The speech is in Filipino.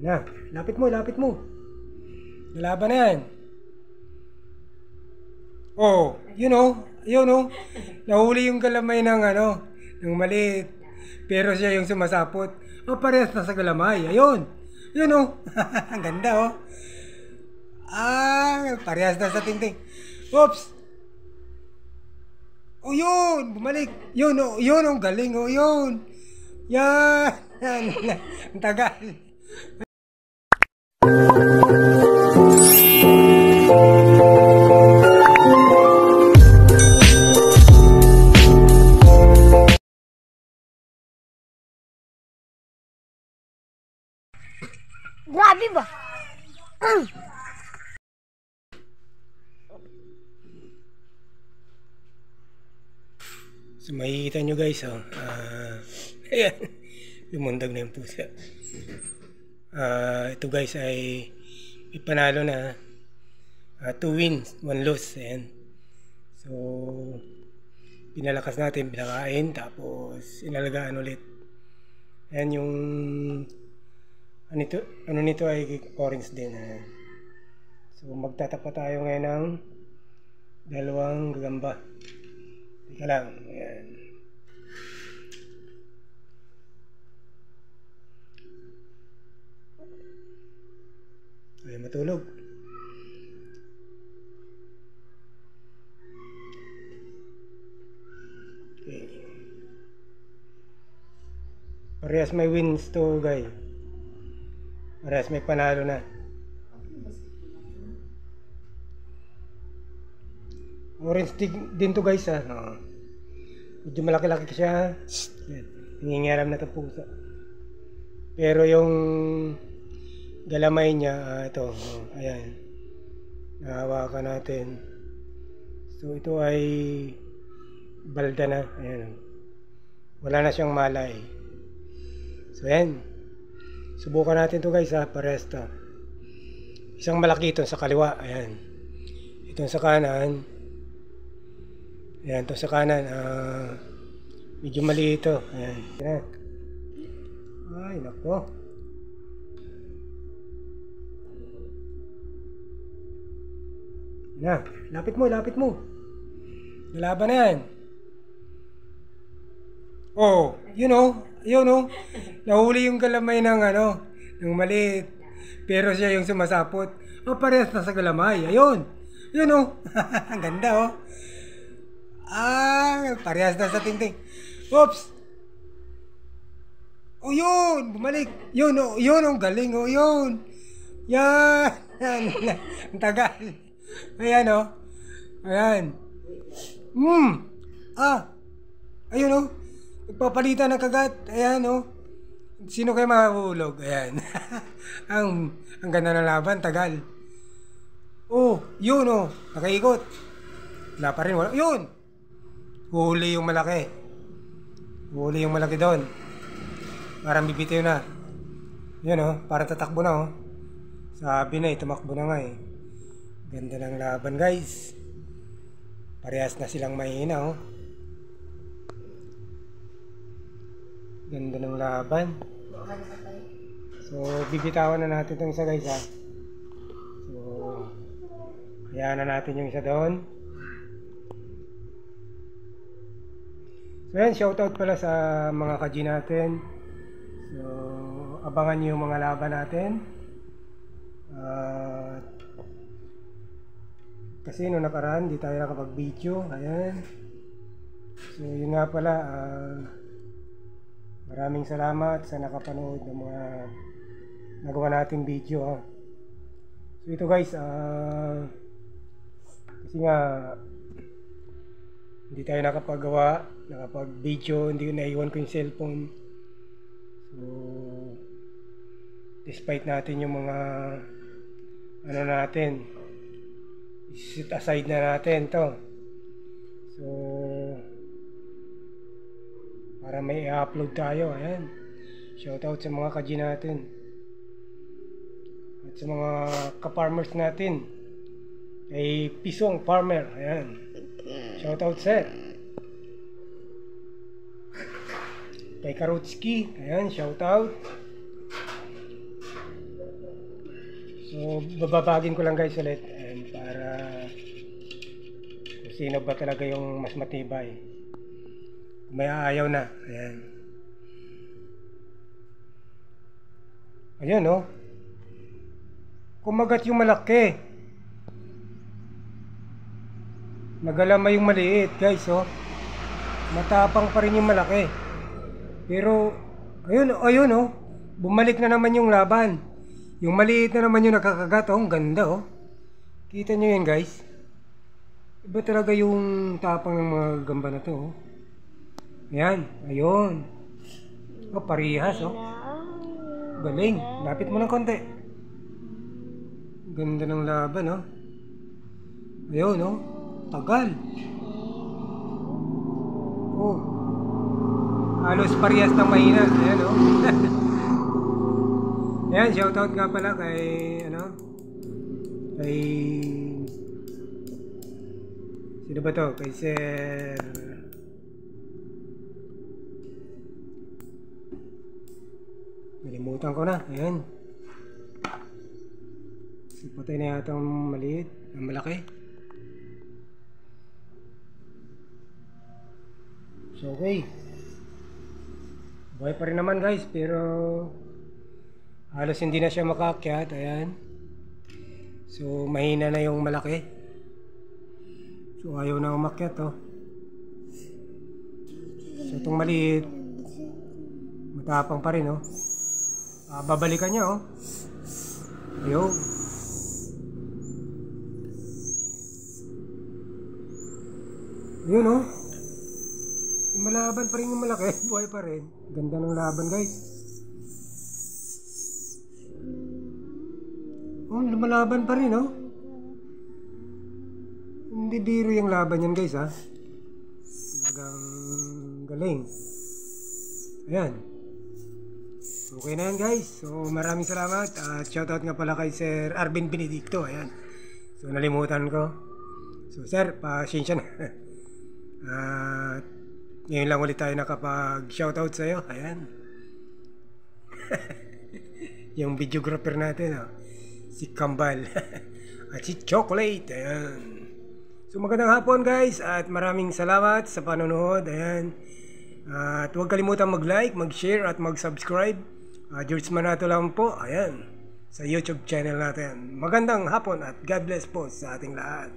Na, lapit mo, lapit mo. Lalaban na yan. Oh, yun oh. Nahuli yung galamay ng ng maliit. Pero siya yung sumasapot. Oh, parehas na sa galamay. Ayun. Yun oh. Ang ganda oh. Parehas na sa tingting. Oops. Oh, yun. Bumalik. Yun oh. Yun oh. Galing oh. Yun. Yan. Ang tagal. Grabe ba? So makikita nyo guys ayan, lumundag na yung pusa. Ito guys ay may panalo na 2 wins, 1 loss. Ayan. So pinalakas natin, pinakain, tapos inalagaan ulit. Ayan yung ano nito ay orange din. So magtatapa tayo ngayon ng 2 gagamba. Teka lang. Ayan. Ay, matulog. Okay. Parehas may wins to guys. Parehas may panalo na. Orange din to guys medyo malaki-laki siya. Nangingialam na ito pusa. Pero yung galamay niya ito, ayan, nahawakan natin. So ito ay balda na. Ayan, wala na siyang malay. So ayan, subukan natin to guys parehas to. Isang malaki ito sa kaliwa. Ayan, itong sa kanan. Ayan, ito sa kanan medyo mali ito. Ayan. Ayan. Ay, nako. Na, lapit mo, lapit mo. Lalaban na yan. Oh, yun oh. Nahuli yung galamay ng ng maliit. Pero siya yung sumasapot. Oh, parehas na sa galamay. Ayun. Yun oh. Ang ganda oh. Parehas na sa tingting. Oops. Oh, yun. Bumalik. Yun oh. Yun oh. Galing oh. Yun. Yan. Ang tagal. Ayan oh. Ayan. Ayun oh. Nagpapalitan ng kagat. Ayan oh. Sino kayo mahulog? Ayan. ang ganda ng laban. Tagal. Oh, yun oh. Nakaikot. Wala pa rin. Wala. Yun. Huli yung malaki. Huli yung malaki doon. Parang bibitiw na. Yun oh. Parang tatakbo na oh. Sabi na tumakbo na nga eh. Ganda ng laban guys. Parehas na silang mahina oh. Ganda ng laban. So bibitawan na natin itong isa guys So hayaan na natin yung isa doon. So yan, shoutout pala sa mga kaji natin. So abangan nyo yung mga laban natin. Kasi nung nakaraan di tayo nakapag-video. Ayan. So yun nga pala, maraming salamat sa nakapanood ng mga nagawa nating video So ito guys, kasi nga hindi tayo nakapag-video, hindi naiwan ko yung cellphone. So despite natin yung mga natin, set aside na natin to. So para may i-upload tayo. Ayan, shoutout sa mga kaji natin at sa mga ka-farmers natin. Kay Pisong Farmer, ayan, shoutout sir. Kay Karutski, ayan, shoutout. So, bababagin ko lang guys ulit. And para kung sino ba talaga yung mas matibay. Kung may ayaw na. Ayan. Ayan, oh. Kumagat yung malaki. Nagalama yung maliit, guys, oh. Matapang pa rin yung malaki. Pero, ayun, oh. Bumalik na naman yung laban. Yung maliit na naman yung nakakagat, oh. Ang ganda, oh. Kita nyo yun, guys. Iba talaga yung tapang ng mga gamba na to, oh. Ayan, ayun. Oh, parihas, oh. Galing. Lapit mo ng konti. Ganda ng laban, oh. Ayun, oh. Tagal. Oh. Halos parehas ng mahina. Ayan, oh. Ayan, shoutout nga pala kay, kay, sino ba to? Kay Sir, nalimutan ko na. Ayan. Patay na yata ang maliit, ang malaki. So okay, buhay pa rin naman guys, pero halos hindi na siya makaakyat. Ayan. So mahina na yung malaki. So ayaw na umakyat, oh. So itong maliit, matapang pa rin, oh. Babalikan niya, oh. Ayun. Ayun, oh. Malaban pa rin yung malaki. Buhay pa rin. Ganda ng laban guys. Oh, lumalaban pa rin, oh. Hindi biro yung laban yan guys, ha. Talagang galing. Ayan. Okay na yan guys. So maraming salamat. At shoutout nga pala kay Sir Arvin Benedicto. Ayan. So nalimutan ko. So sir, pasensya na. At ngayon lang ulit tayo nakapag shoutout sa iyo. Ayan. Yung videographer natin, oh. Si Kambal. At si Chocolate. Ayan. So magandang hapon guys. At maraming salamat sa panonood. Ayan. At huwag kalimutan mag-like, mag-share at mag-subscribe. George Manato lang po. Ayan. Sa YouTube channel natin. Magandang hapon at God bless po sa ating lahat.